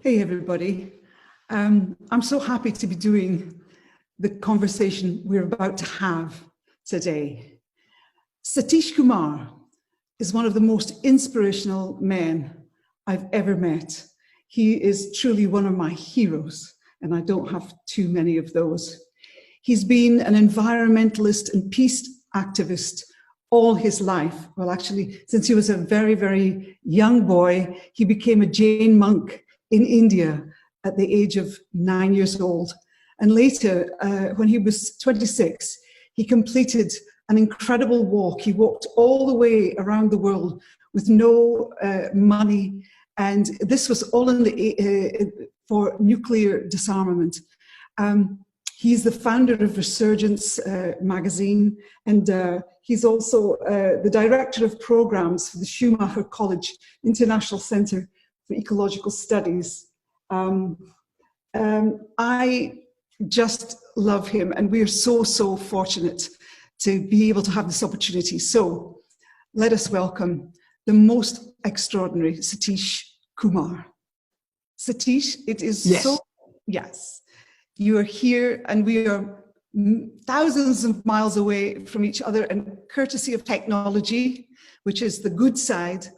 Hey, everybody. I'm so happy to be doing the conversation we're about to have today. Satish Kumar is one of the most inspirational men I've ever met. He is truly one of my heroes, and I don't have too many of those. He's been an environmentalist and peace activist all his life. Well, actually, since he was a very, very young boy, he became a Jain monk in India at the age of 9 years old. And later, when he was 26, he completed an incredible walk. He walked all the way around the world with no money. And this was all for nuclear disarmament. He's the founder of Resurgence magazine, and he's also the director of programs for the Schumacher College International Center for Ecological Studies. I just love him, and we are so fortunate to be able to have this opportunity. So let us welcome the most extraordinary Satish Kumar. Satish, it is yes, you are here, and we are thousands of miles away from each other, and courtesy of technology, which is the good side,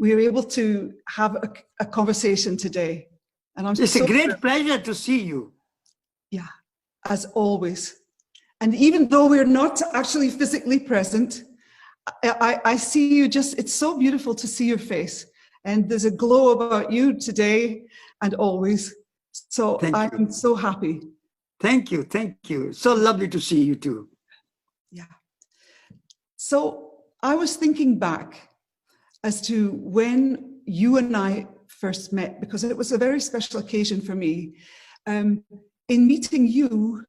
we are able to have a conversation today. And it's a great pleasure to see you. Yeah, as always. And even though we're not actually physically present, I see you it's so beautiful to see your face. And there's a glow about you today and always. So I'm so happy. Thank you. So lovely to see you too. Yeah. So I was thinking back as to when you and I first met, because it was a very special occasion for me. In meeting you,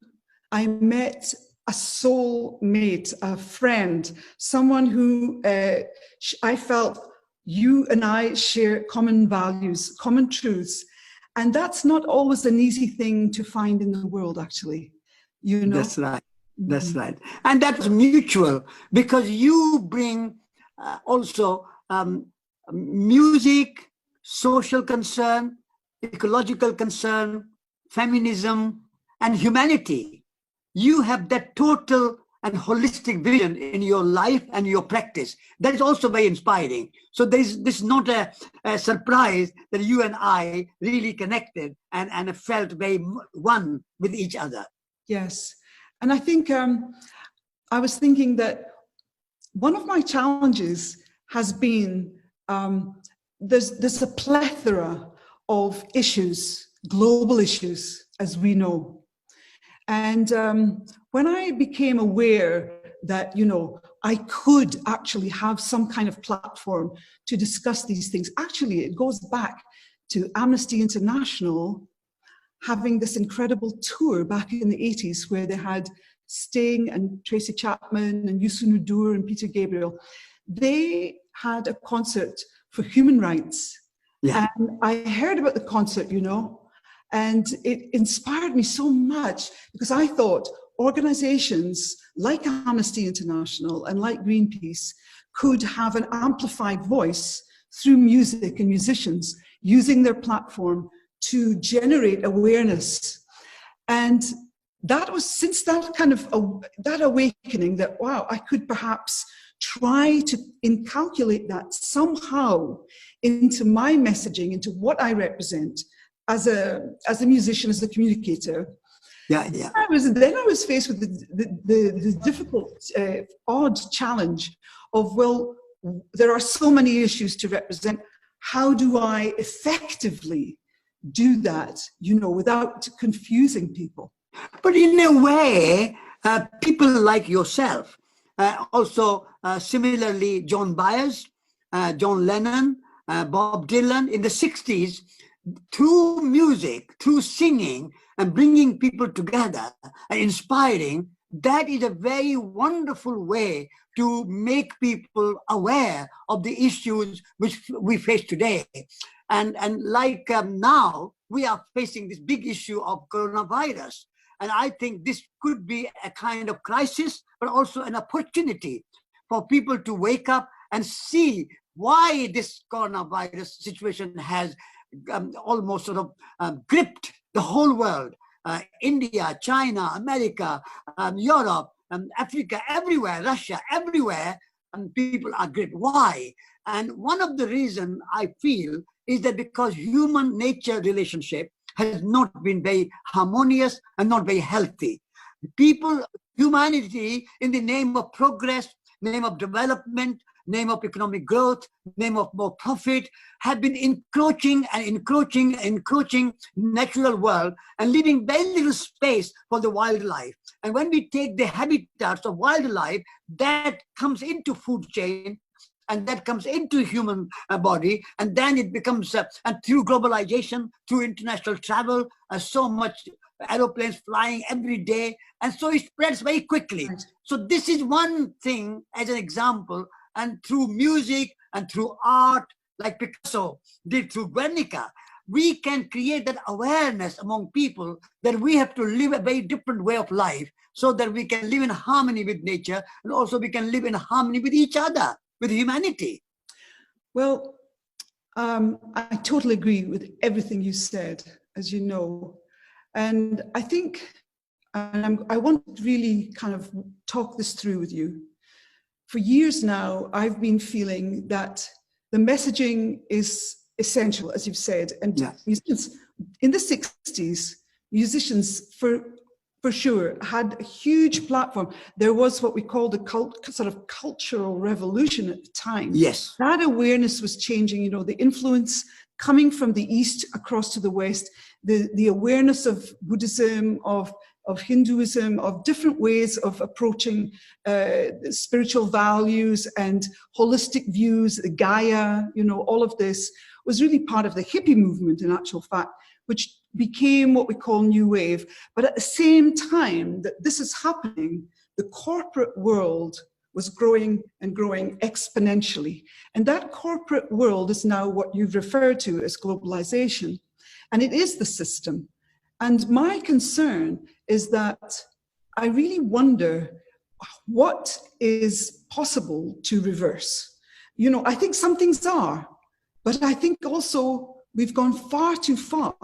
I met a soul mate, a friend, someone who I felt you and I share common values, common truths. And that's not always an easy thing to find in the world, actually. You know? That's right. That's right. And that's mutual, because you bring also music, social concern, ecological concern, feminism, and humanity. You have that total and holistic vision in your life and your practice. That is also very inspiring. So this is not a surprise that you and I really connected and felt very one with each other. Yes. And I think I was thinking that one of my challenges has been there's a plethora of issues, global issues, as we know. And when I became aware that, I could actually have some kind of platform to discuss these things, actually, it goes back to Amnesty International having this incredible tour back in the 80s where they had Sting and Tracy Chapman and Youssou N'Dour and Peter Gabriel. They had a concert for human rights. Yeah. And I heard about the concert, and it inspired me so much, because I thought organizations like Amnesty International and like Greenpeace could have an amplified voice through music and musicians using their platform to generate awareness. And that was since that kind of that awakening that, wow, I could perhaps try to inculcate that somehow into my messaging, into what I represent as a musician, as a communicator. Yeah. Then I was faced with the difficult, odd challenge of, well, there are so many issues to represent. How do I effectively do that, without confusing people? But in a way, people like yourself, also similarly, John Baez, John Lennon, Bob Dylan in the 60s, through music, through singing and bringing people together and inspiring, that is a very wonderful way to make people aware of the issues which we face today. And like now, we are facing this big issue of coronavirus. And I think this could be a kind of crisis, but also an opportunity for people to wake up and see why this coronavirus situation has almost sort of gripped the whole world. India, China, America, Europe, Africa, everywhere, Russia, everywhere, and people are gripped. Why? And one of the reasons I feel is that because human nature relationship has not been very harmonious and not very healthy. People, humanity, in the name of progress, name of development, name of economic growth, name of more profit, have been encroaching and encroaching natural world and leaving very little space for the wildlife. And when we take the habitats of wildlife, that comes into food chain, and that comes into human body, and then it becomes, and through globalization, through international travel, so much aeroplanes flying every day, and so it spreads very quickly. Right. So this is one thing as an example, and through music and through art, like Picasso did through Guernica, we can create that awareness among people that we have to live a very different way of life so that we can live in harmony with nature, and also we can live in harmony with each other, with humanity. Well, I totally agree with everything you said, as you know. And I think, and I want to really kind of talk this through with you. For years now, I've been feeling that the messaging is essential, as you've said. And Yeah. musicians, in the 60s, musicians, for sure, had a huge platform. There was what we called a sort of cultural revolution at the time. Yes. That awareness was changing, you know, the influence coming from the East across to the West, the awareness of Buddhism, of Hinduism, of different ways of approaching spiritual values and holistic views, Gaia, you know, all of this was really part of the hippie movement, in actual fact, which became what we call New Wave. But at the same time that this is happening, the corporate world was growing and growing exponentially. And that corporate world is now what you've referred to as globalization. And it is the system. And my concern is that I really wonder what is possible to reverse. You know, I think some things are, but I think also we've gone far too far.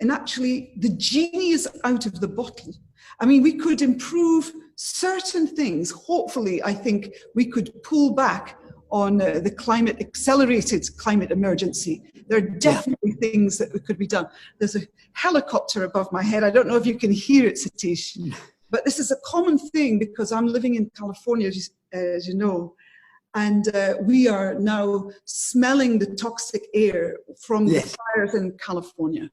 And actually, the genie is out of the bottle. I mean, we could improve certain things. Hopefully, I think we could pull back on the accelerated climate emergency. There are definitely things that could be done. There's a helicopter above my head. I don't know if you can hear it, Satish, but this is a common thing because I'm living in California, as you know, and we are now smelling the toxic air from the fires in California.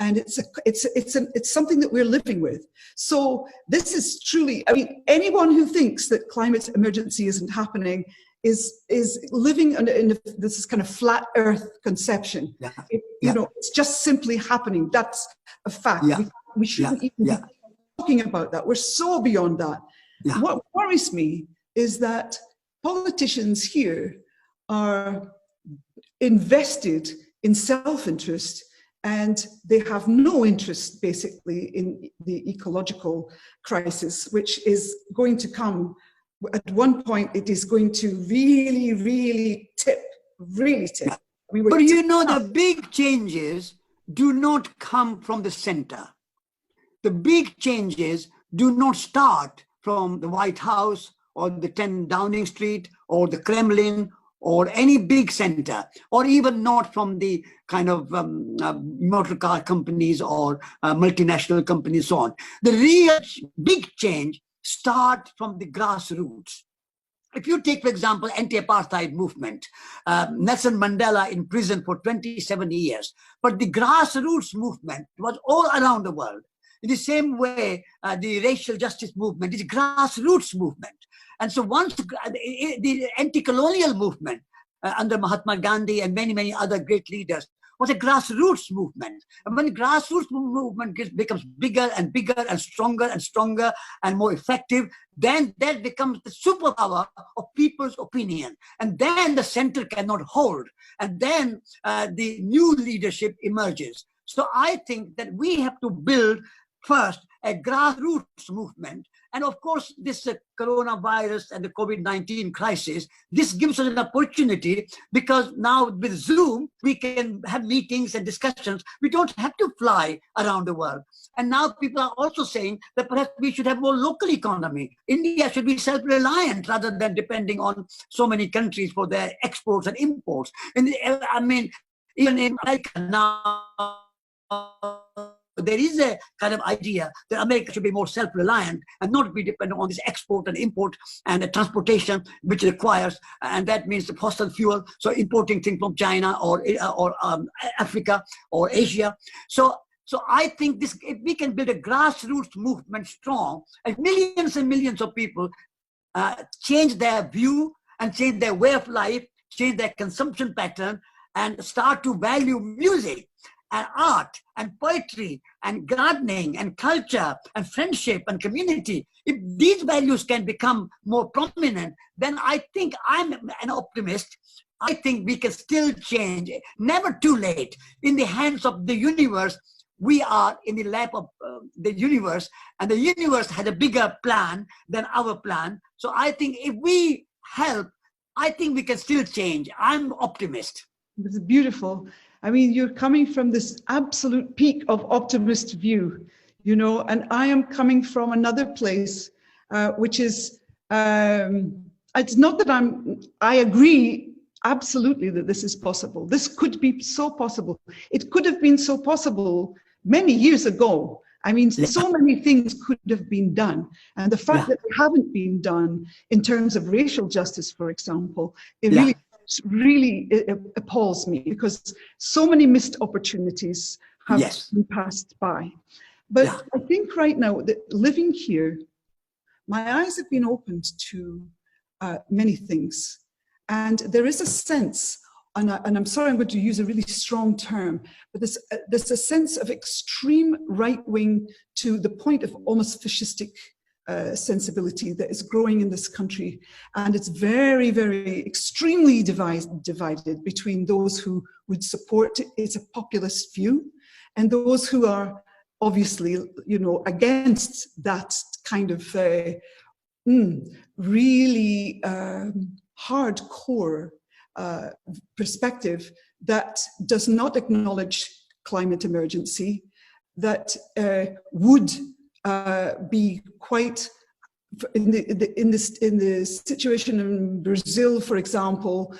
And it's something that we're living with. So this is truly, I mean, anyone who thinks that climate emergency isn't happening is living in this kind of flat earth conception. You know, it's just simply happening. That's a fact. We shouldn't even be talking about that. We're so beyond that. What worries me is that politicians here are invested in self-interest, and they have no interest, basically, in the ecological crisis, which is going to come. At one point, it is going to really tip. I mean, but you know, the big changes do not come from the center. The big changes do not start from the White House or the 10 Downing Street or the Kremlin or any big center, or even not from the kind of motor car companies or multinational companies, so on. The real big change starts from the grassroots. If you take, for example, anti-apartheid movement, Nelson Mandela in prison for 27 years, but the grassroots movement was all around the world. In the same way, the racial justice movement is a grassroots movement. And so once the anti-colonial movement under Mahatma Gandhi and many other great leaders was a grassroots movement. And when the grassroots movement becomes bigger and bigger and stronger and more effective, then that becomes the superpower of people's opinion. And then the center cannot hold. And then the new leadership emerges. So I think that we have to build first a grassroots movement, And of course, this coronavirus and the COVID-19 crisis, this gives us an opportunity, because now with Zoom, we can have meetings and discussions. We don't have to fly around the world. And now people are also saying that perhaps we should have more local economy. India should be self-reliant rather than depending on so many countries for their exports and imports. And I mean, even in America now, there is a kind of idea that America should be more self-reliant and not be dependent on this export and import and the transportation which requires, and that means the fossil fuel, so importing things from China or Africa or Asia. So I think this, if we can build a grassroots movement strong, and millions of people change their view and change their way of life, change their consumption pattern, and start to value music and art and poetry and gardening and culture and friendship and community, if these values can become more prominent, then I think I'm an optimist. I think we can still change. Never too late. In the hands of the universe, we are in the lap of the universe, and the universe has a bigger plan than our plan. So I think if we help, I think we can still change. I'm optimist. It's beautiful. I mean, you're coming from this absolute peak of optimist view, you know, and I am coming from another place, which is, it's not that I agree absolutely that this is possible. This could be so possible. It could have been so possible many years ago. I mean, so many things could have been done. And the fact that they haven't been done in terms of racial justice, for example, it really appalls me, because so many missed opportunities have been passed by. But I think right now that living here, my eyes have been opened to many things. And there is a sense, and I'm sorry I'm going to use a really strong term, but there's a sense of extreme right-wing to the point of almost fascistic sensibility that is growing in this country, and it's very, very extremely divided between those who would support it. It's a populist view, and those who are obviously, you know, against that kind of really hardcore perspective that does not acknowledge climate emergency, that would be quite, in the situation in Brazil, for example,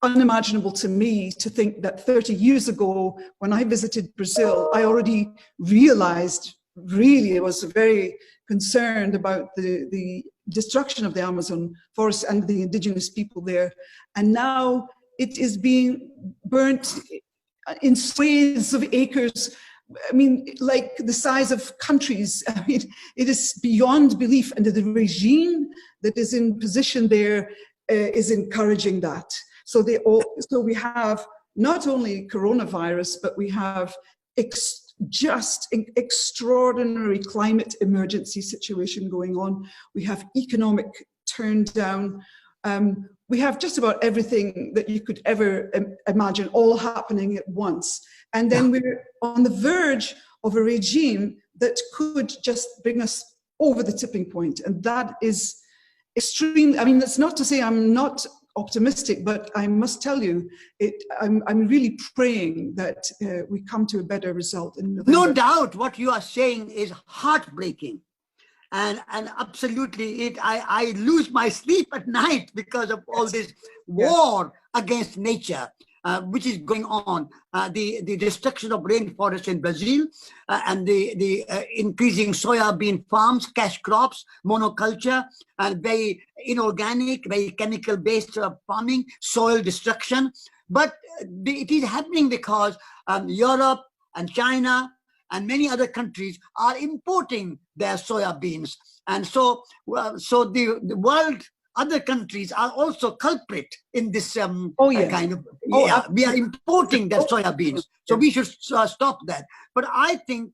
unimaginable to me to think that 30 years ago, when I visited Brazil, I already realized, really, I was very concerned about the destruction of the Amazon forest and the indigenous people there. And now it is being burnt in swathes of acres. I mean, like the size of countries. I mean, it is beyond belief, and the regime that is in position there is encouraging that. So we have not only coronavirus, but we have just an extraordinary climate emergency situation going on. We have economic turn down. We have just about everything that you could ever imagine all happening at once. And then we're on the verge of a regime that could just bring us over the tipping point. And that is extreme. I mean, that's not to say I'm not optimistic, but I must tell you, I'm really praying that we come to a better result in November. No doubt what you are saying is heartbreaking. And absolutely, I lose my sleep at night because of all this war against nature, which is going on. The destruction of rainforests in Brazil, and the increasing soybean farms, cash crops, monoculture, and very inorganic, very chemical-based farming, soil destruction. But it is happening because Europe and China and many other countries are importing their soya beans. And so the world, other countries are also culprit in this kind of, we are importing their soya beans. So we should stop that. But I think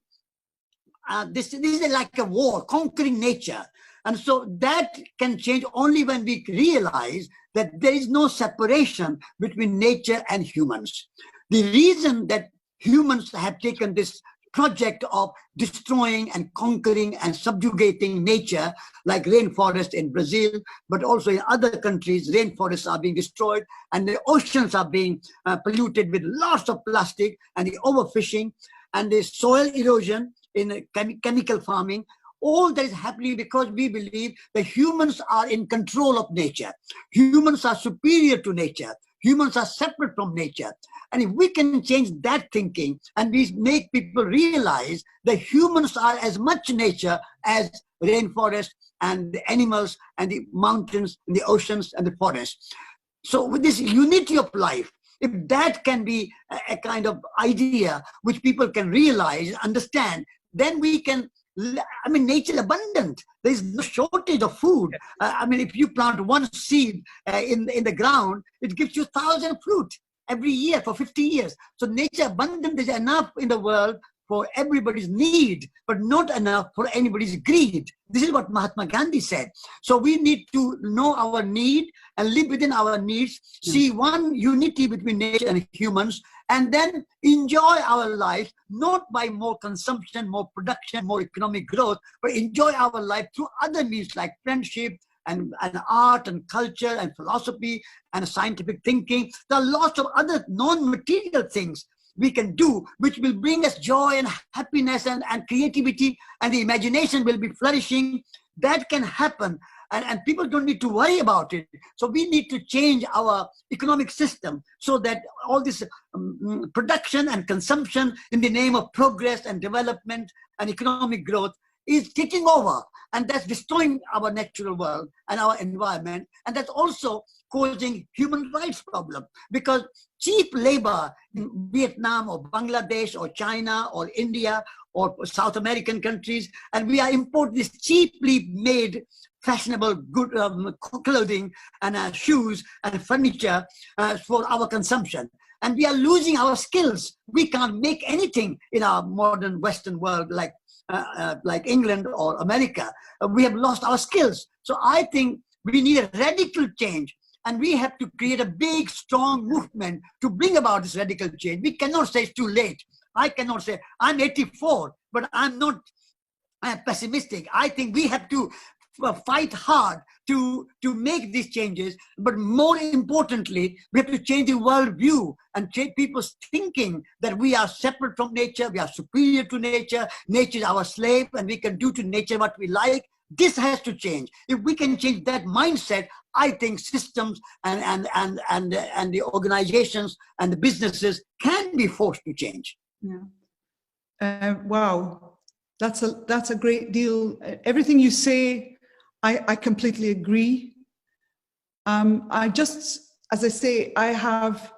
this is like a war, conquering nature. And so that can change only when we realize that there is no separation between nature and humans. The reason that humans have taken this project of destroying and conquering and subjugating nature, like rainforest in Brazil, but also in other countries, rainforests are being destroyed and the oceans are being polluted with lots of plastic, and the overfishing and the soil erosion in chemical farming. All that is happening because we believe that humans are in control of nature. Humans are superior to nature. Humans are separate from nature. And if we can change that thinking and we make people realize that humans are as much nature as rainforests and the animals and the mountains and the oceans and the forests. So with this unity of life, if that can be a kind of idea which people can realize, understand, then we can, I mean, nature is abundant. There is no shortage of food. I mean, if you plant one seed in the ground, it gives you 1,000 fruit every year for 50 years. So nature abundant is enough in the world for everybody's need, but not enough for anybody's greed. This is what Mahatma Gandhi said. So we need to know our need and live within our needs, see one unity between nature and humans, and then enjoy our life, not by more consumption, more production, more economic growth, but enjoy our life through other means like friendship and art and culture and philosophy and scientific thinking. There are lots of other non-material things we can do, which will bring us joy and happiness and creativity, and the imagination will be flourishing. That can happen, and people don't need to worry about it. So we need to change our economic system so that all this production and consumption in the name of progress and development and economic growth is taking over, and that's destroying our natural world and our environment, and that's also causing human rights problem, because cheap labor in Vietnam or Bangladesh or China or India or South American countries, and we are importing this cheaply made fashionable good clothing and shoes and furniture for our consumption. And we are losing our skills. We can't make anything in our modern Western world like England or America. We have lost our skills. So I think we need a radical change, and we have to create a big, strong movement to bring about this radical change. We cannot say it's too late. I cannot say, I'm 84, but I'm pessimistic. I think we have to fight hard to make these changes, but more importantly, we have to change the world view and change people's thinking that we are separate from nature, we are superior to nature, nature is our slave, and we can do to nature what we like. This has to change. If we can change that mindset, I think systems and the organizations and the businesses can be forced to change. Yeah. Wow, that's a great deal. Everything you say, I completely agree. As I say, I have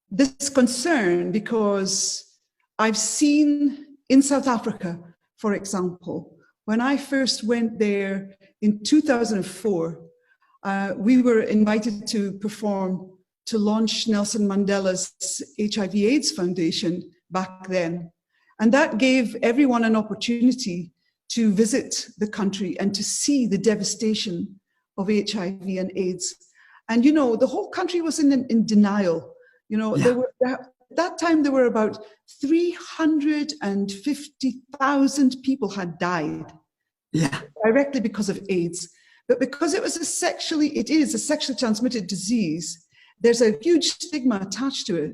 this concern because I've seen in South Africa, for example, when I first went there in 2004, we were invited to perform to launch Nelson Mandela's HIV/AIDS Foundation back then. And that gave everyone an opportunity to visit the country and to see the devastation of HIV and AIDS. And, you know, the whole country was in denial. You know, at that time, there were about 350,000 people had died directly because of AIDS. But because it is a sexually transmitted disease, there's a huge stigma attached to it.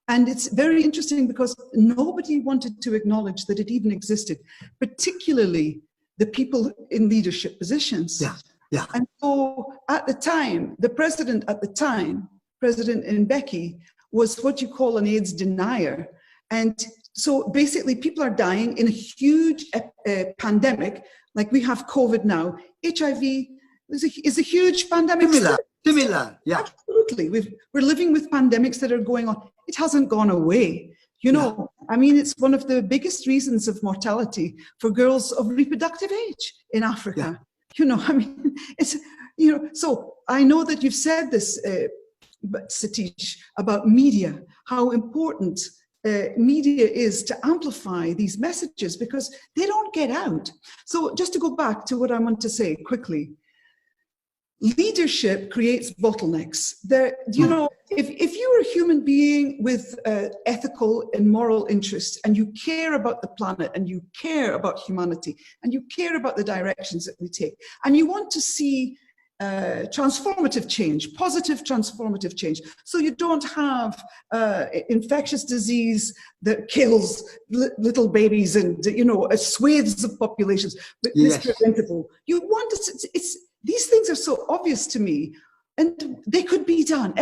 And it's very interesting because nobody wanted to acknowledge that it even existed, particularly the people in leadership positions. And so at the time, the president at the time, President Mbeki, was what you call an AIDS denier. And so basically people are dying in a huge pandemic, like we have COVID now. HIV is a huge pandemic. Similar, yeah. Absolutely. We're living with pandemics that are going on. It hasn't gone away. You know, I mean, it's one of the biggest reasons of mortality for girls of reproductive age in Africa. You know, I mean, it's, you know, so I know that you've said this, Satish, about media, how important media is to amplify these messages because they don't get out. So just to go back to what I want to say quickly, leadership creates bottlenecks. There, you know, if you're a human being with ethical and moral interests, and you care about the planet, and you care about humanity, and you care about the directions that we take, and you want to see transformative change, positive transformative change, so you don't have infectious disease that kills little babies and, you know, swathes of populations, but Yes. it's preventable. You want to, these things are so obvious to me, and they could be done.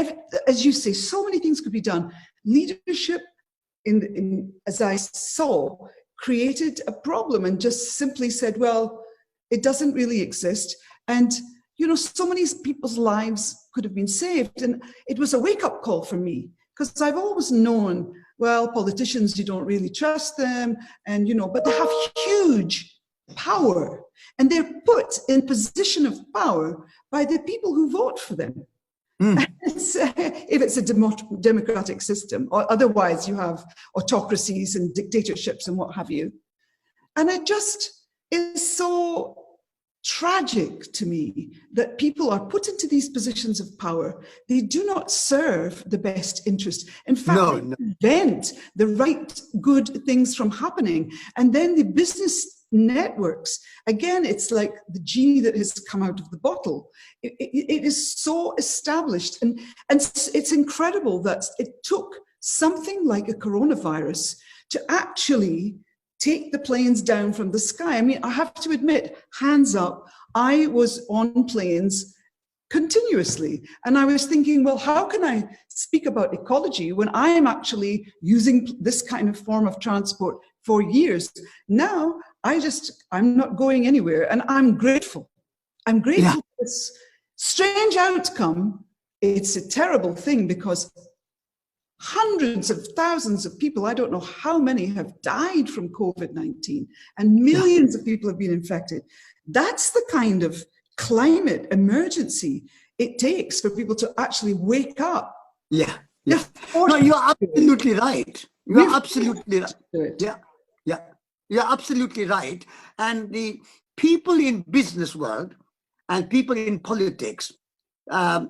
As you say, so many things could be done. Leadership, as I saw, created a problem and just simply said, well, it doesn't really exist. And, you know, so many people's lives could have been saved. And it was a wake-up call for me, because I've always known, well, politicians, you don't really trust them, and, you know, but they have huge power, and they're put in position of power by the people who vote for them. If it's a democratic system, or otherwise you have autocracies and dictatorships and what have you. And it just is so tragic to me that people are put into these positions of power. They do not serve the best interest. In fact, they prevent the right good things from happening. And then the business networks, again, it's like the genie that has come out of the bottle. It is so established. And it's incredible that it took something like a coronavirus to actually take the planes down from the sky. I mean, I have to admit, hands up, I was on planes continuously. And I was thinking, well, how can I speak about ecology when I am actually using this kind of form of transport for years? Now, I'm not going anywhere, and I'm grateful. I'm grateful for this strange outcome. It's a terrible thing, because hundreds of thousands of people, I don't know how many, have died from COVID-19, and millions of people have been infected. That's the kind of climate emergency it takes for people to actually wake up. Yeah. No, you're absolutely right. You're absolutely right. Yeah. You're absolutely right. And the people in business world and people in politics, because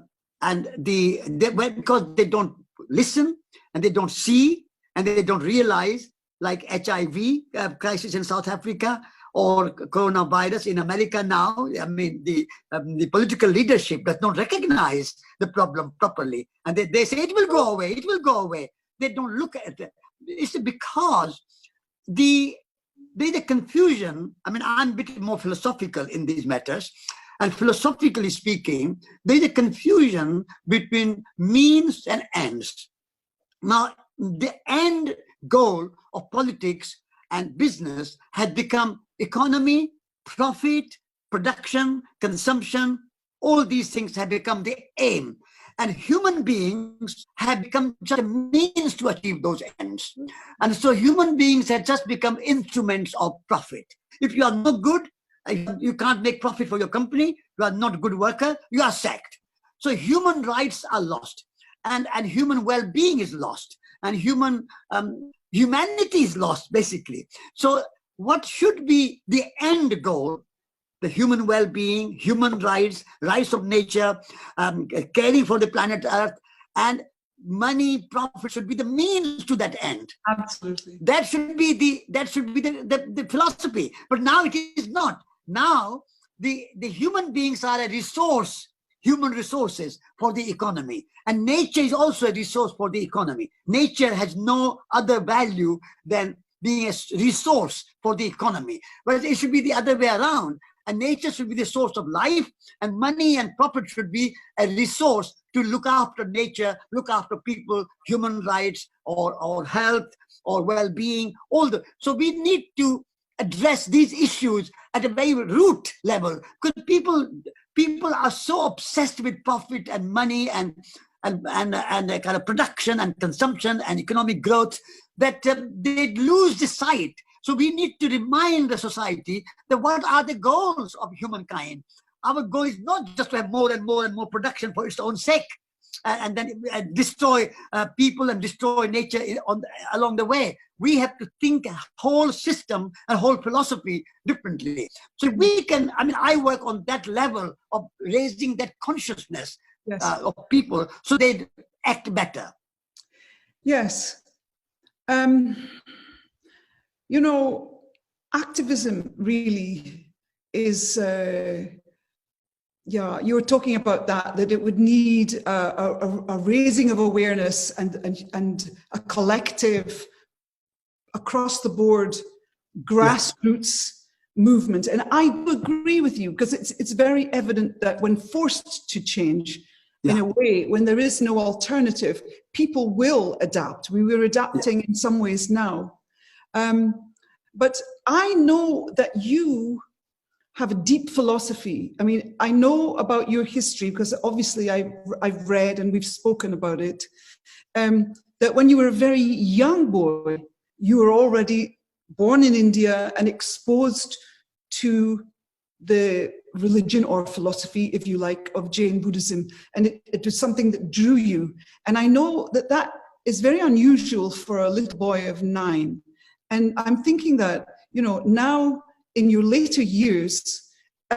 they don't listen, and they don't see, and they don't realize, like HIV crisis in South Africa, or coronavirus in America now. I mean, the political leadership does not recognize the problem properly. And they say it will go away, it will go away. They don't look at it. It's because there's a confusion. I mean, I'm a bit more philosophical in these matters. And philosophically speaking, there's a confusion between means and ends. Now, the end goal of politics and business had become economy, profit, production, consumption. All these things have become the aim. And human beings have become just a means to achieve those ends. And so human beings have just become instruments of profit. If you are not good, you can't make profit for your company, you are not a good worker, you are sacked. So human rights are lost, and human well-being is lost, and humanity is lost, basically. So what should be the end goal? The human well-being, human rights, rights of nature, caring for the planet Earth, and money, profit should be the means to that end. Absolutely. That should be the philosophy. But now it is not. Now the human beings are a resource, human resources for the economy. And nature is also a resource for the economy. Nature has no other value than being a resource for the economy. But it should be the other way around. And nature should be the source of life, and money and profit should be a resource to look after nature, look after people, human rights, or health, or well-being, so we need to address these issues at a very root level, because people are so obsessed with profit and money and kind of production and consumption and economic growth that they lose the sight. So we need to remind the society that what are the goals of humankind? Our goal is not just to have more and more and more production for its own sake. and then destroy people and destroy nature along the way. We have to think a whole system and whole philosophy differently. So we can, I mean, I work on that level of raising that consciousness of people so they act better. Yes. You know, activism really is, yeah, you were talking about that it would need a raising of awareness and a collective, across the board, grassroots movement. And I agree with you, because it's very evident that when forced to change, in a way, when there is no alternative, people will adapt. We were adapting in some ways now. But I know that you have a deep philosophy. I mean, I know about your history because obviously I've read and we've spoken about it, that when you were a very young boy, you were already born in India and exposed to the religion or philosophy, if you like, of Jain Buddhism. And it was something that drew you. And I know that that is very unusual for a little boy of 9. And I'm thinking that, you know, now in your later years,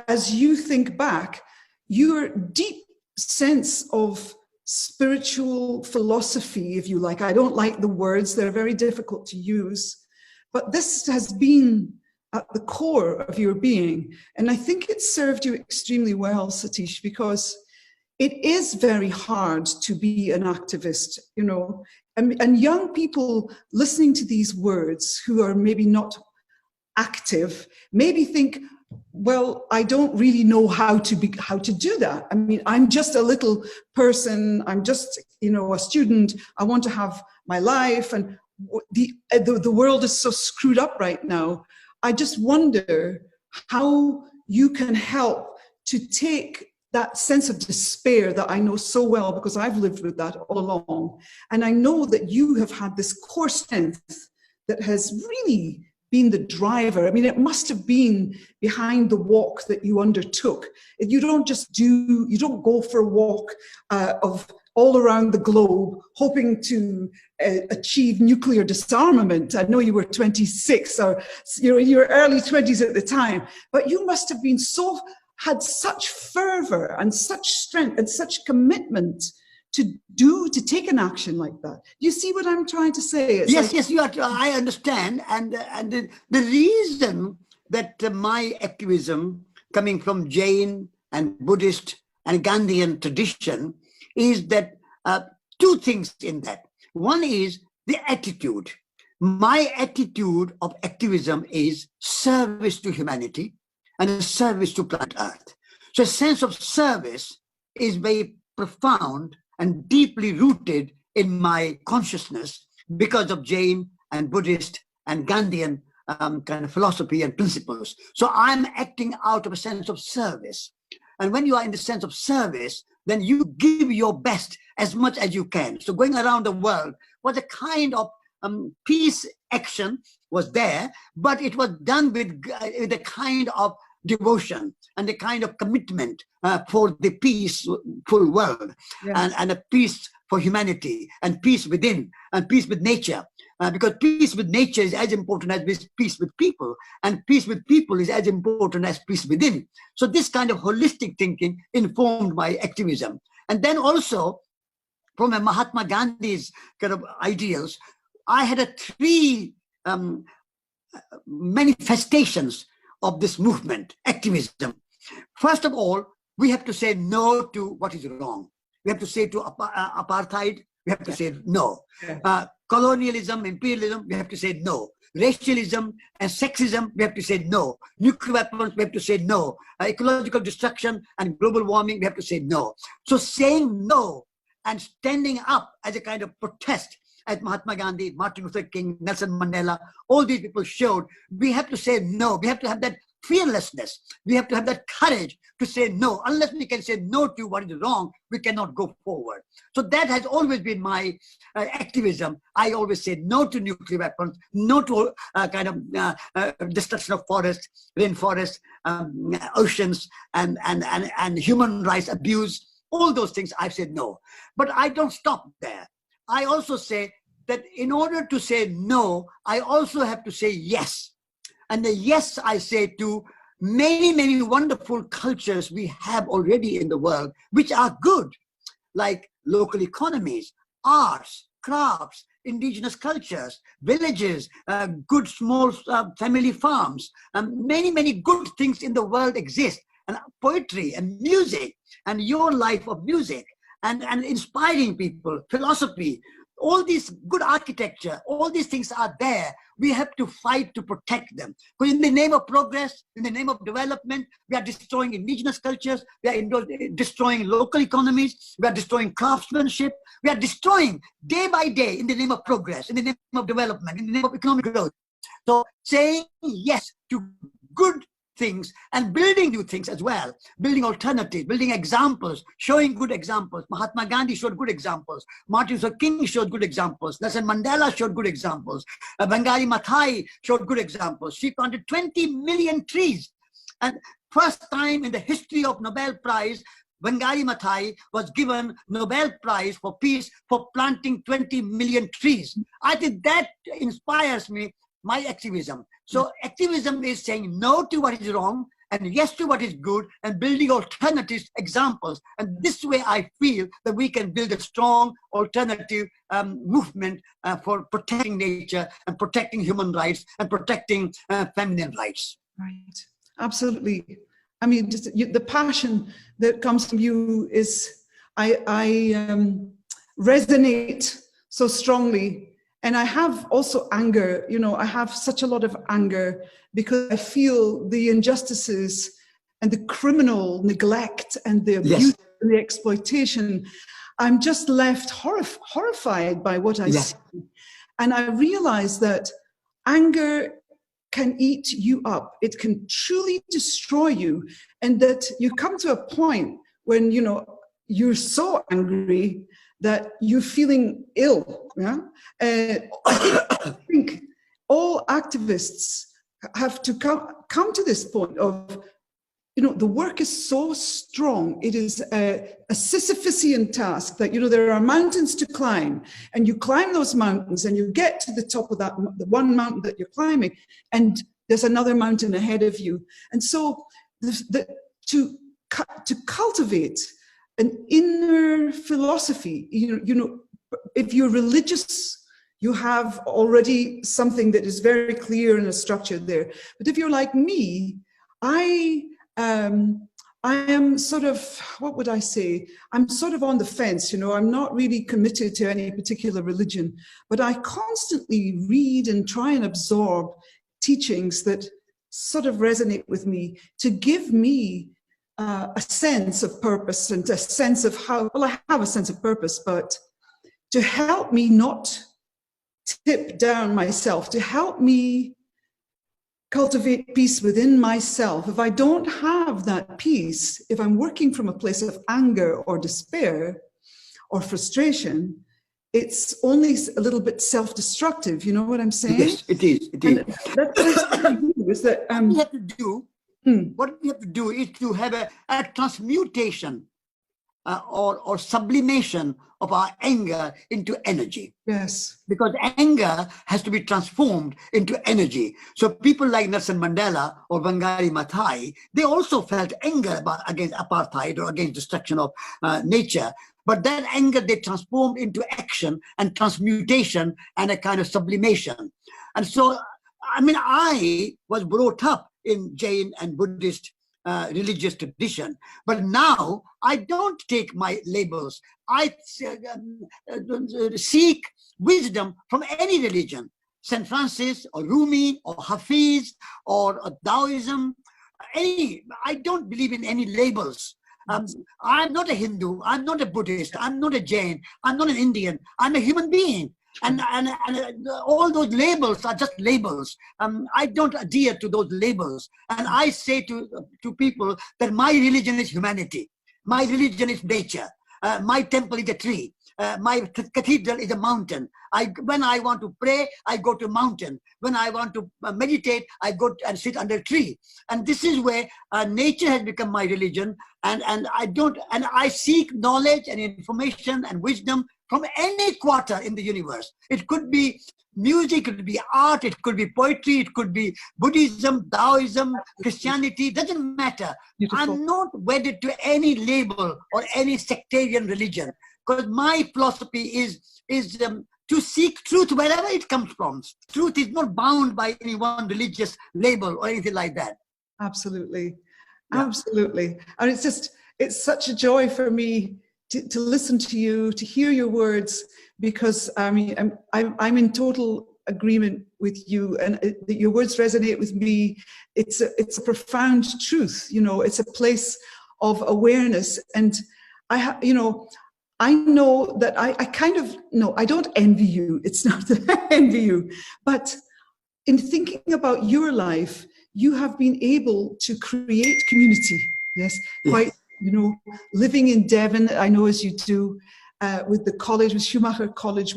as you think back, your deep sense of spiritual philosophy, if you like, I don't like the words, they're very difficult to use, but this has been at the core of your being. And I think it served you extremely well, Satish, because it is very hard to be an activist, you know, and young people listening to these words who are maybe not active maybe think, well, I don't really know how to do that. I mean, I'm just a little person. I'm just, you know, a student. I want to have my life, and the world is so screwed up right now. I just wonder how you can help to take that sense of despair that I know so well, because I've lived with that all along. And I know that you have had this core strength that has really been the driver. I mean, it must have been behind the walk that you undertook. You don't go for a walk of all around the globe hoping to achieve nuclear disarmament. I know you were 26, or you're in your early 20s at the time, but you must have been had such fervor and such strength and such commitment to take an action like that. You see what I'm trying to say? It's yes, you are. I understand, and the reason that my activism, coming from Jain and Buddhist and Gandhian tradition, is that two things in that. One is the attitude. My attitude of activism is service to humanity and a service to planet Earth. So a sense of service is very profound and deeply rooted in my consciousness because of Jain and Buddhist and Gandhian kind of philosophy and principles. So I'm acting out of a sense of service. And when you are in the sense of service, then you give your best as much as you can. So going around the world was a kind of peace action was there, but it was done with a kind of devotion and a kind of commitment for the peaceful world, and a peace for humanity, and peace within, and peace with nature. Because peace with nature is as important as peace with people, and peace with people is as important as peace within. So this kind of holistic thinking informed my activism. And then also, from a Mahatma Gandhi's kind of ideals, I had 3 manifestations of this movement, activism. First of all, we have to say no to what is wrong. We have to say to apartheid, we have to say no. Colonialism, imperialism, we have to say no. Racialism and sexism, we have to say no. Nuclear weapons, we have to say no. Ecological destruction and global warming, we have to say no. So saying no and standing up as a kind of protest, as Mahatma Gandhi, Martin Luther King, Nelson Mandela, all these people showed, we have to say no. We have to have that fearlessness. We have to have that courage to say no. Unless we can say no to what is wrong, we cannot go forward. So that has always been my activism. I always say no to nuclear weapons, no to kind of destruction of forests, rainforests, oceans, and human rights abuse, all those things, I've said no. But I don't stop there. I also say that in order to say no, I also have to say yes. And the yes I say to many, many wonderful cultures we have already in the world, which are good, like local economies, arts, crafts, indigenous cultures, villages, good small family farms. Many, many good things in the world exist. And poetry and music and your life of music and inspiring people, philosophy, all these good architecture, all these things are there. We have to fight to protect them. Because in the name of progress, in the name of development, we are destroying indigenous cultures, we are destroying local economies, we are destroying craftsmanship, we are destroying day by day in the name of progress, in the name of development, in the name of economic growth. So saying yes to good things and building new things as well, building alternatives, building examples, showing good examples. Mahatma Gandhi showed good examples. Martin Luther King showed good examples. Nelson Mandela showed good examples. Wangari Maathai showed good examples. She planted 20 million trees. And first time in the history of Nobel Prize, Wangari Maathai was given Nobel Prize for Peace for planting 20 million trees. I think that inspires me, my activism. So activism is saying no to what is wrong and yes to what is good and building alternatives, examples. And this way I feel that we can build a strong alternative movement for protecting nature and protecting human rights and protecting feminine rights. Right, absolutely. I mean, just, the passion that comes from you is, I resonate so strongly. And I have also anger, you know, I have such a lot of anger because I feel the injustices and the criminal neglect and the abuse and the exploitation. I'm just left horrified by what I see. And I realize that anger can eat you up. It can truly destroy you. And that you come to a point when, you know, you're so angry that you're feeling ill. Yeah? I think all activists have to come to this point of, you know, the work is so strong. It is a Sisyphusian task that, you know, there are mountains to climb and you climb those mountains and you get to the top of that, the one mountain that you're climbing, and there's another mountain ahead of you. And so to cultivate an inner philosophy, you know, if you're religious, you have already something that is very clear and a structure there. But if you're like me, I am sort of, what would I say? I'm sort of on the fence, you know, I'm not really committed to any particular religion, but I constantly read and try and absorb teachings that sort of resonate with me to give me a sense of purpose and a sense of how, well, I have a sense of purpose, but to help me not tip down myself, to help me cultivate peace within myself. If I don't have that peace, if I'm working from a place of anger or despair or frustration, it's only a little bit self-destructive. You know what I'm saying? Yes, it is. It is. That's what I do, is that what we have to do. What we have to do is to have a transmutation or sublimation of our anger into energy. Yes. Because anger has to be transformed into energy. So people like Nelson Mandela or Wangari Maathai, they also felt anger against apartheid or against destruction of nature. But that anger they transformed into action and transmutation and a kind of sublimation. And so, I mean, I was brought up in Jain and Buddhist religious tradition. But now I don't take my labels. I seek wisdom from any religion, St. Francis or Rumi or Hafiz or Taoism. I don't believe in any labels. I'm not a Hindu, I'm not a Buddhist, I'm not a Jain, I'm not an Indian, I'm a human being. And all those labels are just labels. I don't adhere to those labels. And I say to people that my religion is humanity. My religion is nature. My temple is a tree. my cathedral is a mountain. When I want to pray, I go to a mountain. When I want to meditate, I go and sit under a tree. And this is where nature has become my religion. And I seek knowledge and information and wisdom from any quarter in the universe. It could be music, it could be art, it could be poetry, it could be Buddhism, Taoism, Christianity, doesn't matter. Beautiful. I'm not wedded to any label or any sectarian religion, because my philosophy is to seek truth wherever it comes from. Truth is not bound by any one religious label or anything like that. Absolutely. Yeah. Absolutely. And it's such a joy for me to listen to you, to hear your words, because I mean, I'm in total agreement with you, and your words resonate with me. It's a profound truth, you know. It's a place of awareness, and I know that I kind of, no, I don't envy you. It's not that I envy you, but in thinking about your life, you have been able to create community. Yes, quite. You know, living in Devon, I know as you do, with the college, with Schumacher College,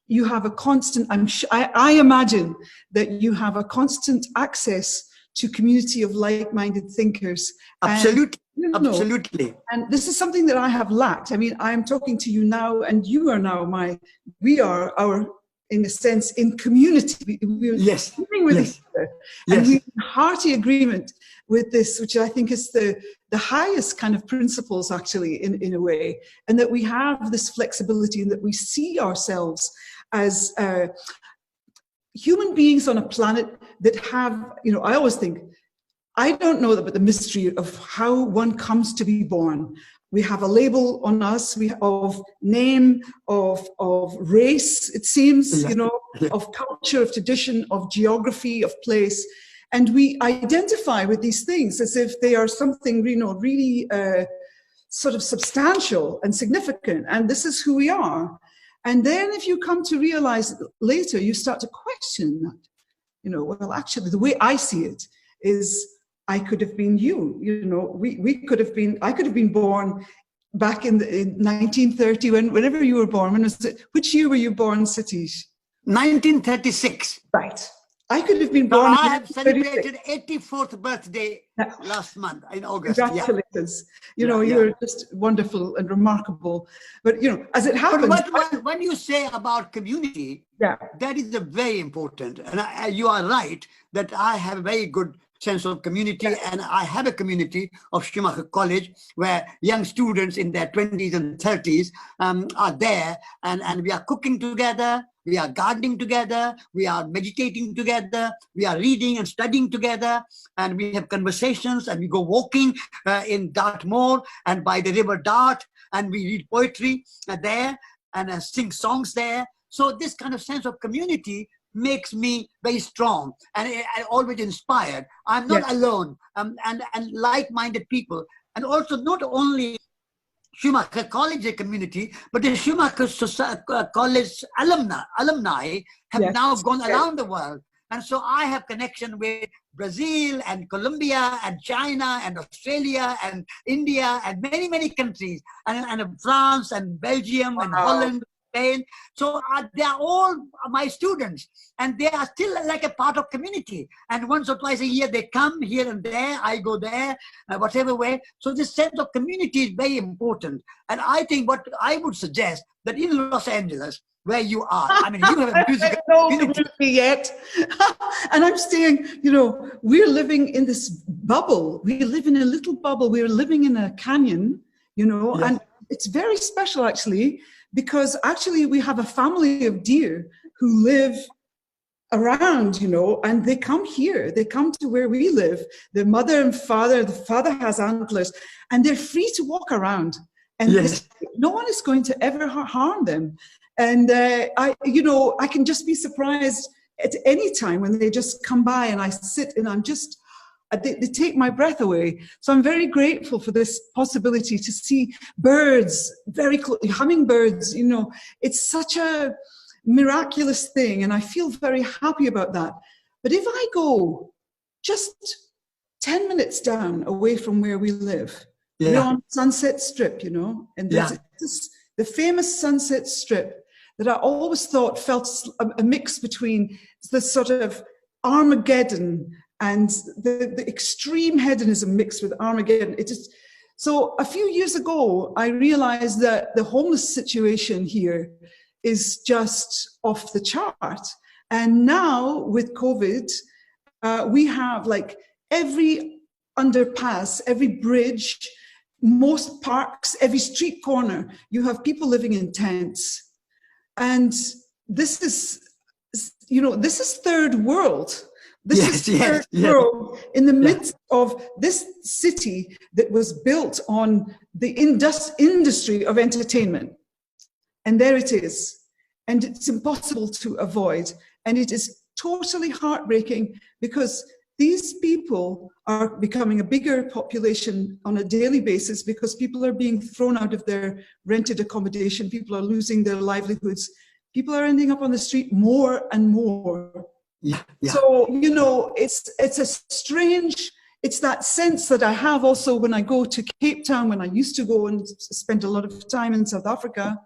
you have a constant, I imagine that you have a constant access to community of like-minded thinkers. Absolutely, absolutely. And this is something that I have lacked. I mean, I am talking to you now, and you are now we are our, in a sense, in community. We're living with each other. And we're in hearty agreement with this, which I think is the highest kind of principles, actually, in a way, and that we have this flexibility, and that we see ourselves as human beings on a planet that have, you know, I always think, I don't know about the mystery of how one comes to be born. We have a label on us, of name, of race, it seems, you know, of culture, of tradition, of geography, of place. And we identify with these things as if they are something, you know, really sort of substantial and significant. And this is who we are. And then if you come to realize later, you start to question that. You know, well, actually, the way I see it is, I could have been you. You know, we could have been. I could have been born back in 1930. Whenever you were born. When was it? Which year were you born, Satish? 1936. Right. I could have been born. I have celebrated 84th birthday last month in August. Congratulations. You know, you're just wonderful and remarkable. But, you know, as it happens. But when you say about community, that is very important. And you are right that I have a very good sense of community, and I have a community of Schumacher College where young students in their 20s and 30s are there, and we are cooking together, we are gardening together, we are meditating together, we are reading and studying together, and we have conversations, and we go walking in Dartmoor and by the river Dart, and we read poetry there and sing songs there. So this kind of sense of community makes me very strong and always inspired. I'm not alone, and like-minded people, and also not only Schumacher College a community, but the Schumacher College alumni have now gone around the world. And so I have connection with Brazil and Colombia and China and Australia and India and many, many countries, and France and Belgium and Holland, Spain. So they are all my students, and they are still like a part of community. And once or twice a year, they come here and there, I go there, whatever way. So this sense of community is very important. And I think what I would suggest that in Los Angeles, where you are, I mean, you have a musical community yet. And I'm saying, you know, we're living in this bubble. We live in a little bubble. We're living in a canyon, you know, and it's very special, actually, because actually we have a family of deer who live around, you know, and they come here, they come to where we live. The mother and father, the father has antlers, and they're free to walk around. And no one is going to ever harm them. And you know, I can just be surprised at any time when they just come by and I sit and I'm just, they take my breath away. So I'm very grateful for this possibility to see birds, very close, hummingbirds, you know, it's such a miraculous thing. And I feel very happy about that. But if I go just 10 minutes down away from where we live, we're on Sunset Strip, you know, and there's the famous Sunset Strip that I always thought felt a mix between the sort of Armageddon and the extreme hedonism mixed with Armageddon. So a few years ago, I realized that the homeless situation here is just off the chart. And now with COVID, we have like every underpass, every bridge, most parks, every street corner, you have people living in tents. And this is, this is third world. This is third world in the midst of this city that was built on the industry of entertainment. And there it is. And it's impossible to avoid. And it is totally heartbreaking because these people are becoming a bigger population on a daily basis because people are being thrown out of their rented accommodation. People are losing their livelihoods. People are ending up on the street more and more. So, it's a strange, it's that sense that I have also when I go to Cape Town, when I used to go and spend a lot of time in South Africa,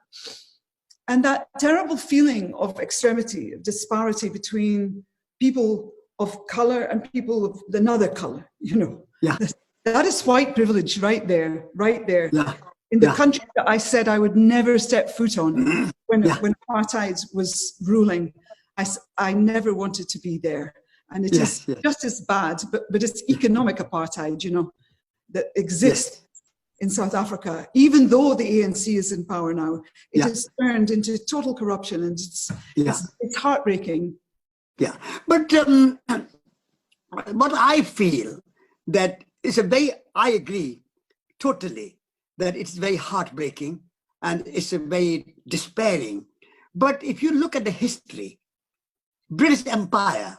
and that terrible feeling of extremity, of disparity between people of color and people of another color, That is white privilege right there. In the country that I said I would never step foot on when apartheid was ruling. I never wanted to be there. And it is just as bad, but it's economic apartheid, that exists in South Africa. Even though the ANC is in power now, it has turned into total corruption, and it's heartbreaking. Yeah, but what I feel that is I agree totally that it's very heartbreaking and it's a very despairing. But if you look at the history, British Empire,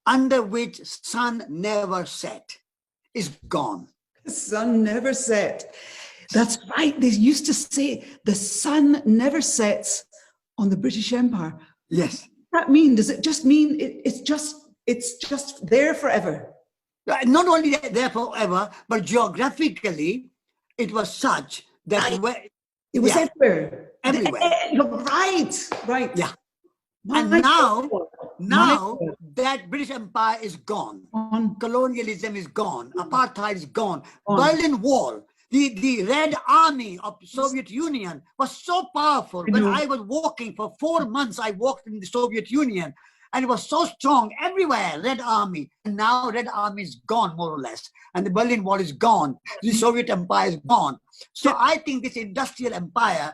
under which sun never set, is gone. The sun never set. That's right. They used to say the sun never sets on the British Empire. Yes. What does that mean? Does it just mean it's just there forever? Not only there forever, but geographically, it was such that it was everywhere. Right. Yeah. And now that British Empire is gone, colonialism is gone, apartheid is gone, Berlin Wall, the Red Army of Soviet Union was so powerful. When I was walking for 4 months, I walked in the Soviet Union, and it was so strong everywhere, Red Army. And now Red Army is gone, more or less, and the Berlin Wall is gone, the Soviet Empire is gone. So I think this industrial empire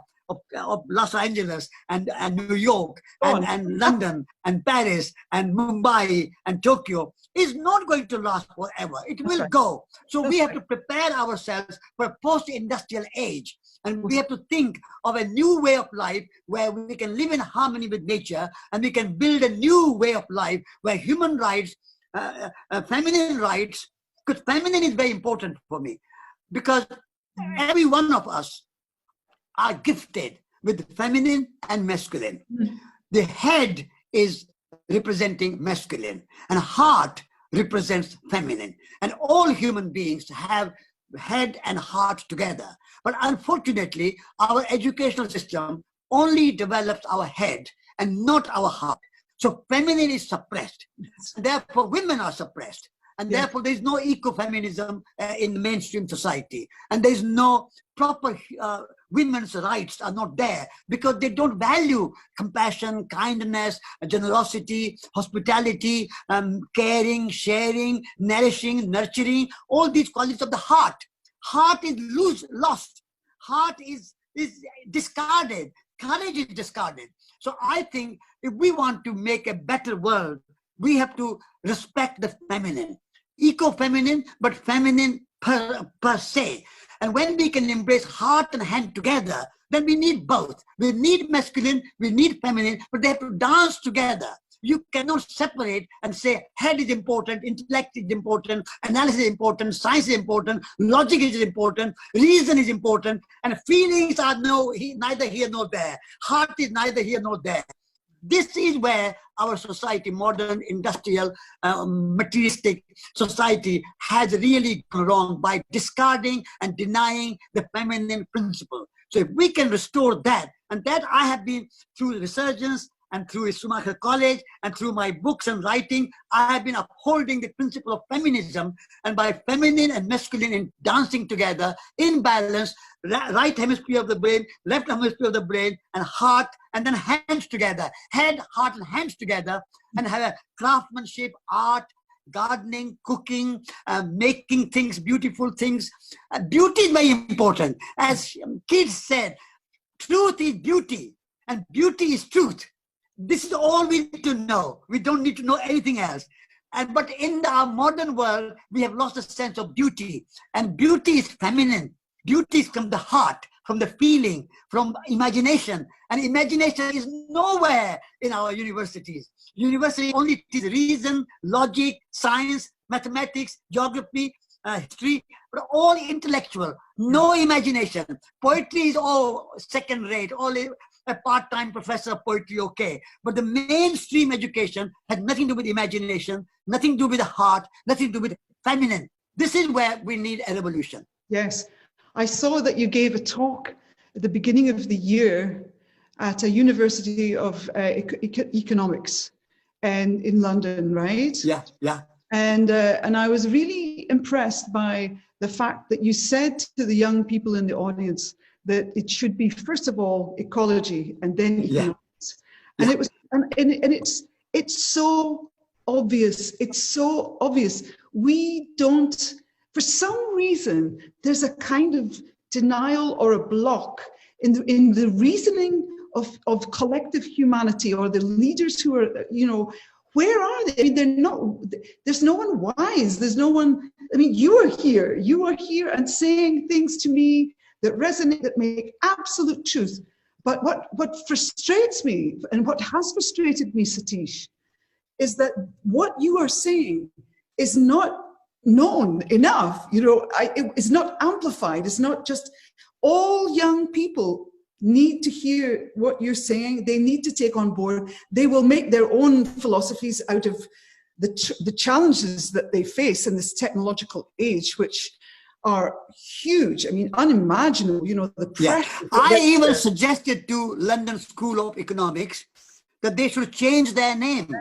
of Los Angeles and New York and London and Paris and Mumbai and Tokyo is not going to last forever. It will go. So we have to prepare ourselves for a post-industrial age. And we have to think of a new way of life where we can live in harmony with nature, and we can build a new way of life where human rights, feminine rights, because feminine is very important for me, because every one of us are gifted with feminine and masculine. The head is representing masculine and heart represents feminine. And all human beings have head and heart together. But unfortunately, our educational system only develops our head and not our heart. So feminine is suppressed. Therefore, women are suppressed. And therefore, there is no ecofeminism in mainstream society. And there is no proper women's rights are not there because they don't value compassion, kindness, generosity, hospitality, caring, sharing, nourishing, nurturing, all these qualities of the heart. Heart is lost. Heart is discarded. Courage is discarded. So I think if we want to make a better world, we have to respect the feminine. Eco-feminine, but feminine per se. And when we can embrace heart and hand together, then we need both. We need masculine, we need feminine, but they have to dance together. You cannot separate and say head is important, intellect is important, analysis is important, science is important, logic is important, reason is important, and feelings are neither here nor there. Heart is neither here nor there. This is where our society, modern, industrial, materialistic society has really gone wrong by discarding and denying the feminine principle. So if we can restore that, and that I have been through Resurgence and through Schumacher College and through my books and writing, I have been upholding the principle of feminism, and by feminine and masculine in dancing together in balance, right hemisphere of the brain, left hemisphere of the brain, and heart, and then hands together, head, heart, and hands together, and have a craftsmanship, art, gardening, cooking, making things, beautiful things. Beauty is very important. As kids said, truth is beauty, and beauty is truth. This is all we need to know. We don't need to know anything else. But in our modern world, we have lost a sense of beauty. And beauty is feminine. Beauty is from the heart, from the feeling, from imagination. And imagination is nowhere in our universities. University only teaches reason, logic, science, mathematics, geography, history, but all intellectual, no imagination. Poetry is all second rate, all a part-time professor of poetry, okay. But the mainstream education has nothing to do with imagination, nothing to do with the heart, nothing to do with feminine. This is where we need a revolution. Yes. I saw that you gave a talk at the beginning of the year at a University of Economics and in London, right? Yeah, yeah. And I was really impressed by the fact that you said to the young people in the audience that it should be, first of all, ecology and then economics. Yeah. And it was, and it's so obvious. It's so obvious. We don't, for some reason, there's a kind of denial or a block in the reasoning of collective humanity, or the leaders who are, you know, where are they? I mean, they're not, there's no one wise. There's no one, I mean, you are here and saying things to me that resonate, that make absolute truth. But what frustrates me, and what has frustrated me, Satish, is that what you are saying is not known enough. You know, it's not amplified. It's not just, all young people need to hear what you're saying. They need to take on board. They will make their own philosophies out of the challenges that they face in this technological age, which are huge. I mean, unimaginable, you know, the pressure. Yeah. I even suggested to London School of Economics that they should change their name.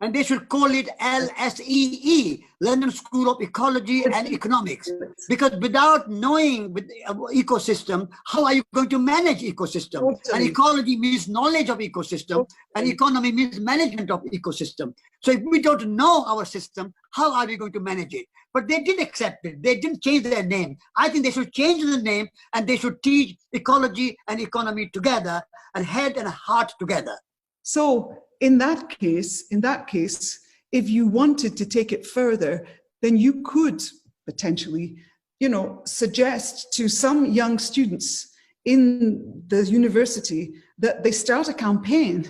And they should call it LSEE, London School of Ecology and Economics. Because without knowing with ecosystem, how are you going to manage ecosystem? Totally. And ecology means knowledge of ecosystem, and economy means management of ecosystem. So if we don't know our system, how are we going to manage it? But they didn't accept it. They didn't change their name. I think they should change the name, and they should teach ecology and economy together, and head and heart together. So in that case, if you wanted to take it further, then you could potentially, you know, suggest to some young students in the university that they start a campaign.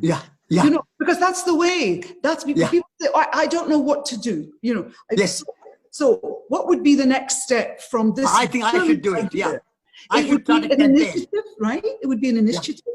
Yeah, yeah. You know, because that's the way. That's people say, I don't know what to do. You know. Yes. So what would be the next step from this? I think I should do it. Yeah. It would be an initiative, right? It would be an initiative. Yeah.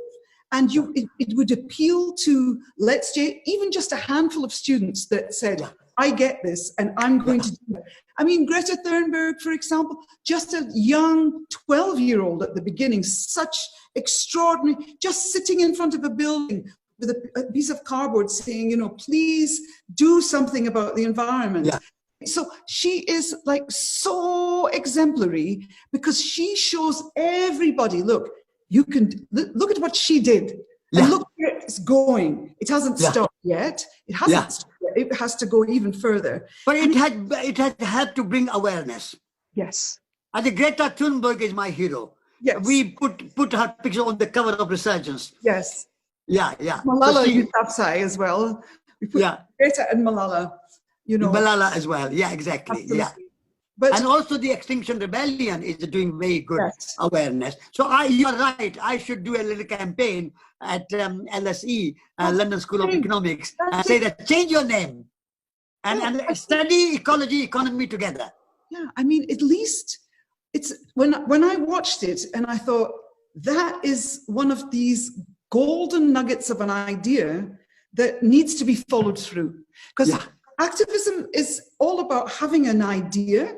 And it would appeal to, let's say, even just a handful of students that said, I get this and I'm going to do it. I mean, Greta Thunberg, for example, just a young 12-year-old at the beginning, such extraordinary, just sitting in front of a building with a piece of cardboard saying, you know, please do something about the environment. Yeah. So she is like so exemplary, because she shows everybody, look, you can look at what she did, and look where it's going. It hasn't stopped yet. It hasn't. Stopped yet. It has to go even further. But it had helped to bring awareness. Yes. I think Greta Thunberg is my hero. Yes. We put her picture on the cover of Resurgence. Yes. Yeah, yeah. Malala Yousafzai as well. We put Greta and Malala. You know. Malala as well. Yeah, exactly. Absolutely. Yeah. And also the Extinction Rebellion is doing very good awareness. So you're right. I should do a little campaign at LSE, London School of Economics, and say that change your name and study ecology, economy together. Yeah, I mean, at least it's when I watched it and I thought, that is one of these golden nuggets of an idea that needs to be followed through. Because activism is all about having an idea.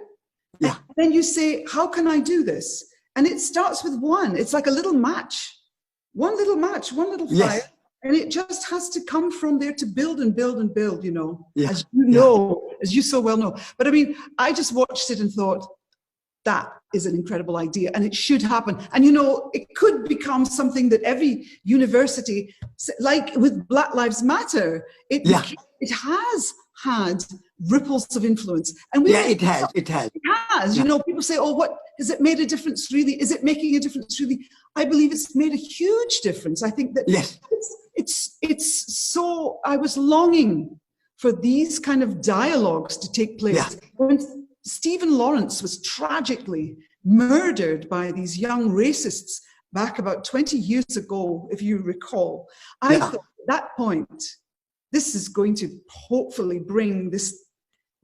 Yeah. And then you say, how can I do this? And it starts with one. It's like a little match, one little fire. Yes. And it just has to come from there to build and build and build, you know, Yeah. as you know, as you so well know. But I mean, I just watched it and thought, that is an incredible idea and it should happen. And, you know, it could become something that every university, like with Black Lives Matter, it has had ripples of influence. And it has. You know, people say, oh, what, has it made a difference really? Is it making a difference really? I believe it's made a huge difference. I think that it's so, I was longing for these kind of dialogues to take place. Yeah. When Stephen Lawrence was tragically murdered by these young racists back about 20 years ago, if you recall, I thought at that point, this is going to hopefully bring this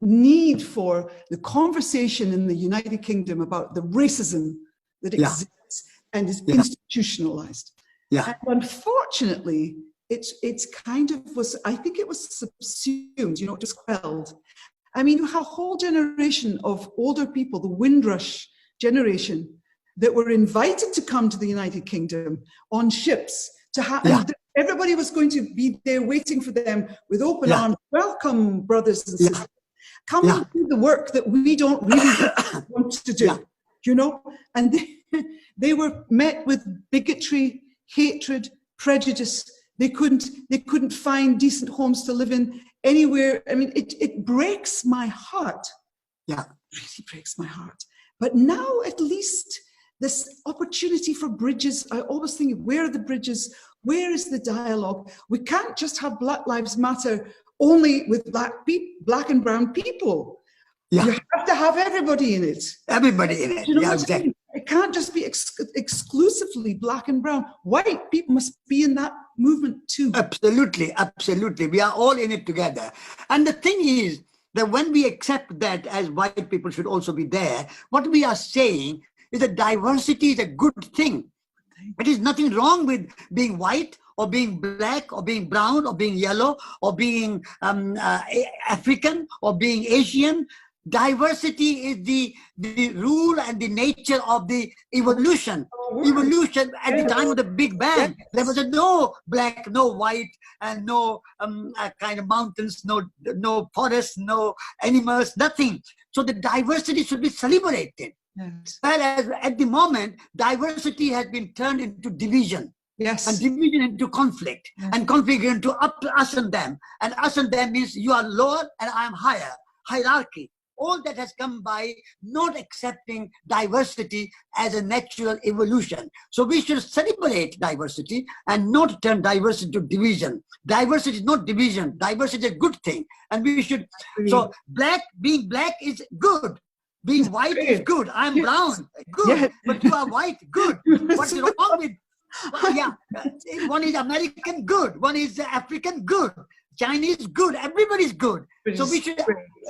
need for the conversation in the United Kingdom about the racism that exists and is institutionalized. Yeah. And unfortunately, it's kind of was, I think it was subsumed, you know, just quelled. I mean, you have a whole generation of older people, the Windrush generation, that were invited to come to the United Kingdom on ships to have, everybody was going to be there waiting for them with open arms. Welcome, brothers and sisters. Come and do the work that we don't really want to do, you know? And they were met with bigotry, hatred, prejudice. They couldn't find decent homes to live in anywhere. I mean, it breaks my heart. Yeah. It really breaks my heart. But now at least this opportunity for bridges, I always think, where are the bridges? Where is the dialogue? We can't just have Black Lives Matter only with black and brown people. Yeah. You have to have everybody in it. Everybody in it. You know exactly. I mean? It can't just be exclusively black and brown. White people must be in that movement too. Absolutely, absolutely. We are all in it together. And the thing is that when we accept that as white people should also be there, what we are saying is that diversity is a good thing. It is nothing wrong with being white or being black or being brown or being yellow or being African or being Asian. Diversity is the rule and the nature of the evolution. Evolution at the time of the Big Bang, there was no black, no white, and no kind of mountains, no forests, no animals, nothing. So the diversity should be celebrated. Yes. Whereas at the moment, diversity has been turned into division. Yes. And division into conflict. Yes. And conflict into us and them. And us and them means you are lower and I am higher. Hierarchy. All that has come by not accepting diversity as a natural evolution. So we should celebrate diversity and not turn diversity to division. Diversity is not division. Diversity is a good thing. And we should, so being black is good. Being white is good. I'm brown, good. Yes. But you are white, good. What's wrong with, one is American, good. One is African, good. Chinese, good. Everybody's good. So we should,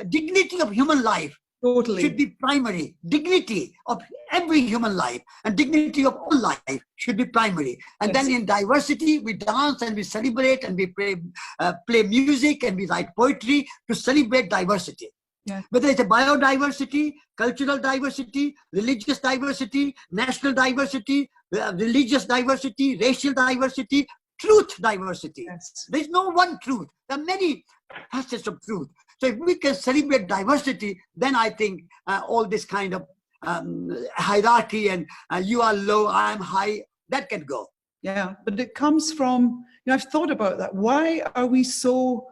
dignity of human life should be primary. Dignity of every human life and dignity of all life should be primary. And then in diversity, we dance and we celebrate and we play music and we write poetry to celebrate diversity. Yeah. Whether it's a biodiversity, cultural diversity, religious diversity, national diversity, religious diversity, racial diversity, truth diversity. Yes. There's no one truth. There are many facets of truth. So if we can celebrate diversity, then I think all this kind of hierarchy and you are low, I am high, that can go. Yeah, but it comes from, you know, I've thought about that. Why are we so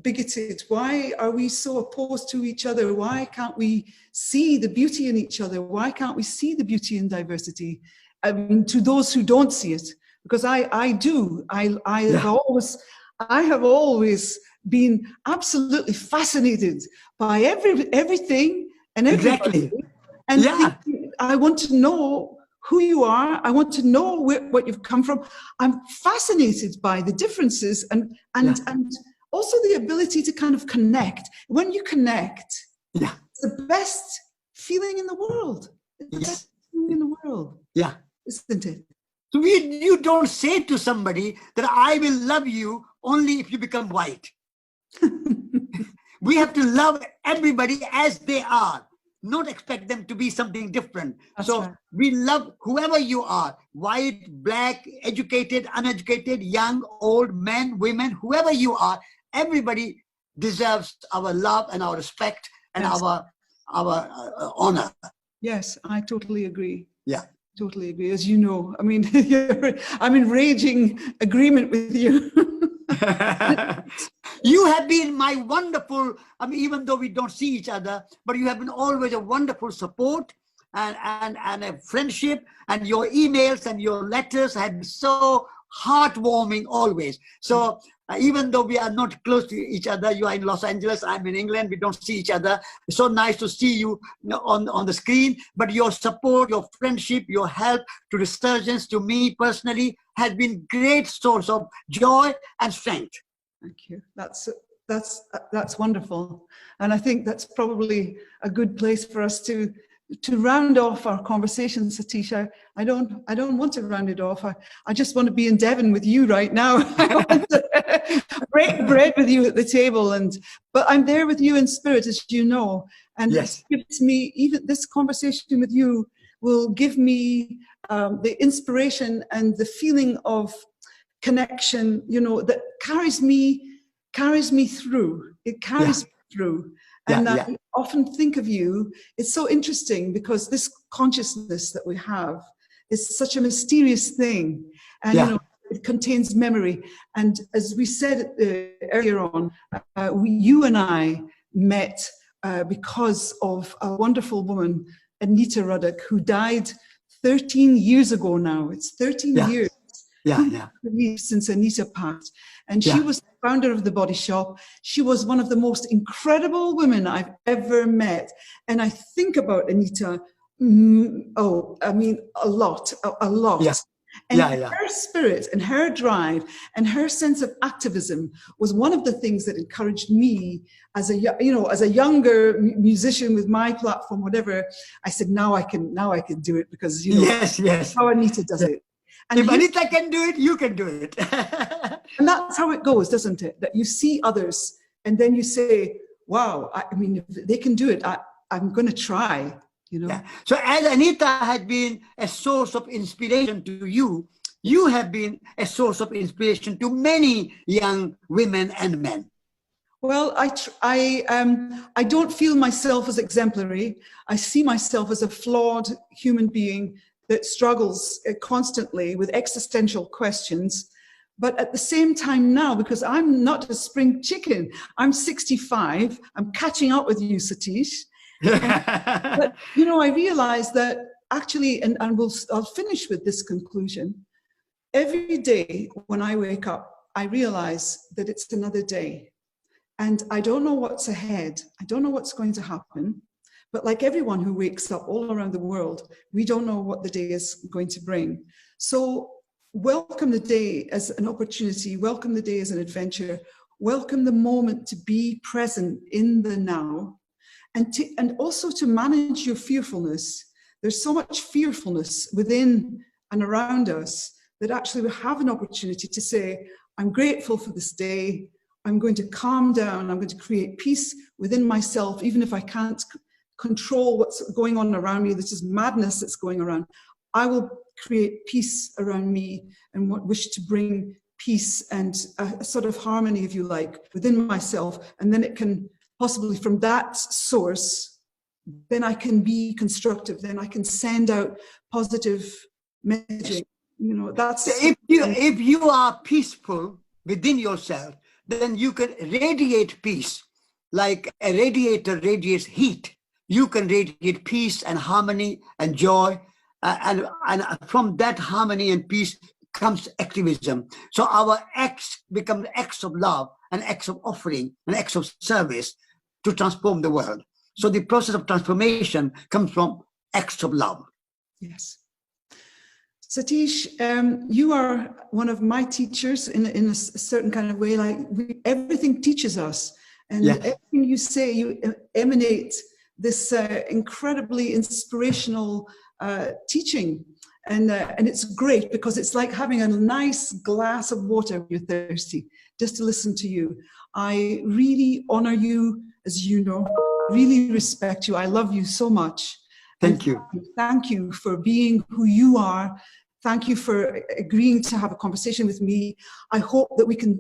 bigoted? Why are we so opposed to each other? Why can't we see the beauty in each other? Why can't we see the beauty in diversity? I mean, to those who don't see it, because I do. I have always been absolutely fascinated by everything and everybody. Exactly. And I want to know who you are. I want to know what you've come from. I'm fascinated by the differences and also the ability to kind of connect. When you connect, it's the best feeling in the world. It's the best feeling in the world. Yeah. Isn't it? So you don't say to somebody that I will love you only if you become white. We have to love everybody as they are. not expect them to be something different. That's So right. we love whoever you are, white, black, educated, uneducated, young, old, men, women, whoever you are, everybody deserves our love and our respect and Yes. our honor. Yes, I totally agree. Yeah. Totally agree. As you know, I mean, I'm in raging agreement with you. You have been my wonderful, I mean, even though we don't see each other, but you have been always a wonderful support and a friendship, and your emails and your letters have been so heartwarming always. So even though we are not close to each other, you are in Los Angeles, I'm in England, we don't see each other. It's so nice to see you on the screen, but your support, your friendship, your help to Resurgence, to me personally, has been great source of joy and strength. Thank you. That's wonderful, and I think that's probably a good place for us to round off our conversation, Satish. I don't want to round it off. I just want to be in Devon with you right now. I want to break bread with you at the table, but I'm there with you in spirit, as you know. And yes, it gives me, even this conversation with you will give me the inspiration and the feeling of connection, you know, that carries me through. It carries me through. And I often think of you, it's so interesting because this consciousness that we have is such a mysterious thing. And, you know, it contains memory. And as we said earlier on, you and I met because of a wonderful woman, Anita Ruddock, who died 13 years ago now. It's 13 years. Since Anita passed. And she was the founder of The Body Shop. She was one of the most incredible women I've ever met. And I think about Anita, I mean, a lot. And her spirit and her drive and her sense of activism was one of the things that encouraged me as a younger musician with my platform, whatever. I said, now I can do it, because, you know, how Anita does it. And if Anita can do it, you can do it. And that's how it goes, doesn't it? That you see others and then you say, wow, I mean, if they can do it, I'm going to try, you know. Yeah. So as Anita had been a source of inspiration to you, you have been a source of inspiration to many young women and men. Well, I don't feel myself as exemplary. I see myself as a flawed human being that struggles constantly with existential questions. But at the same time now, because I'm not a spring chicken, I'm 65, I'm catching up with you, Satish. But, you know, I realize that actually, and I'll finish with this conclusion. Every day when I wake up, I realize that it's another day. And I don't know what's ahead. I don't know what's going to happen. But like everyone who wakes up all around the world, we don't know what the day is going to bring. So welcome the day as an opportunity, welcome the day as an adventure, welcome the moment to be present in the now, and also to manage your fearfulness. There's so much fearfulness within and around us that actually we have an opportunity to say, I'm grateful for this day, I'm going to calm down, I'm going to create peace within myself, even if I can't control what's going on around me. This is madness that's going around. I will create peace around me and wish to bring peace and a sort of harmony, if you like, within myself. And then it can possibly, from that source, then I can be constructive. Then I can send out positive messaging. You know, that's if you are peaceful within yourself, then you can radiate peace like a radiator radiates heat. You can radiate peace and harmony and joy, and from that harmony and peace comes activism. So our acts become acts of love, and acts of offering, and acts of service to transform the world. So the process of transformation comes from acts of love. Yes. Satish, you are one of my teachers in a certain kind of way. Like everything teaches us, and everything you say, you emanate this incredibly inspirational teaching, and it's great because it's like having a nice glass of water when you're thirsty, just to listen to you. I really honor you, as you know. really respect you. I love you so much. Thank you. Thank you for being who you are. Thank you for agreeing to have a conversation with me. I hope that we can,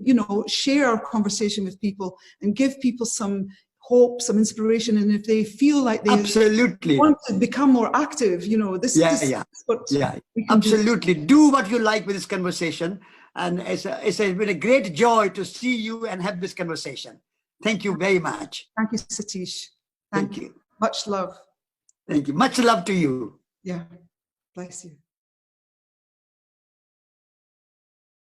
share our conversation with people and give people some hope, some inspiration. And if they feel like they absolutely want to become more active, this is what we can absolutely do what you like with this conversation. And it's been a great joy to see you and have this conversation. Thank you very much. Thank you, Satish. Thank you. Much love. Thank you. Much love to you. Yeah. Bless you.